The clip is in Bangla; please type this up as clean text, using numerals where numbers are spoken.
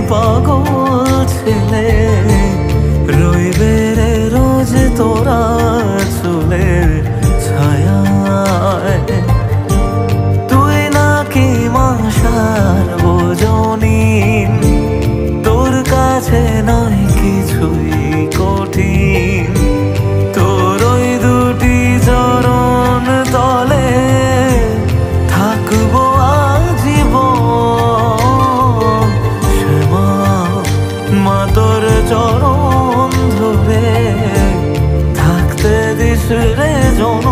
পাগল ছেলে রইবে রে রোজ তোরা চুলের ছায়ায়। তুই নাকি মাসার বোঝনি, তোর কাছে নয় কিছুই কঠিন। তোর ওই দুটি চরণ তলে থাকবো আজীবন। শ্যামা মা তোর চরণ ধরে থাকতে দিস রে জন।